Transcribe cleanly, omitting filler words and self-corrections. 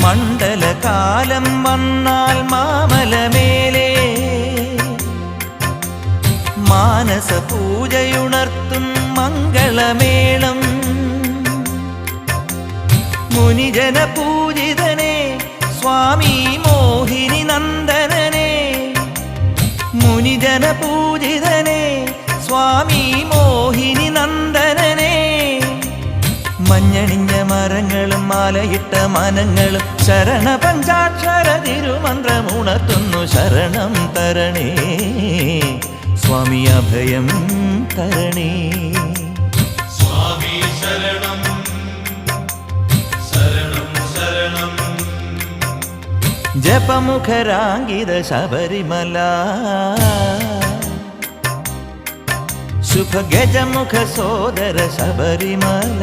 മണ്ഡലകാലം വന്നാൽ മാമലമേലേ മാനസ പൂജയുണർത്തും മംഗളമേളം മുനിജന പൂജിതനെ സ്വാമി മോഹിനി നന്ദനനെ മുനിജന പൂജിതനെ സ്വാമി മോഹിനി നന്ദനനെ മഞ്ഞണിഞ്ഞ മരങ്ങളും മാലയിട്ട മനങ്ങളും ശരണ പഞ്ചാക്ഷര തിരുമന്ത്രമുണർത്തുന്നു ശരണം തരണേ സ്വാമി അഭയം തരണേ സ്വാമി ശരണം ശരണം ശരണം ജപമുഖരാങ്കിത ശബരിമല ശുഭഗജമുഖ സോദര ശബരിമല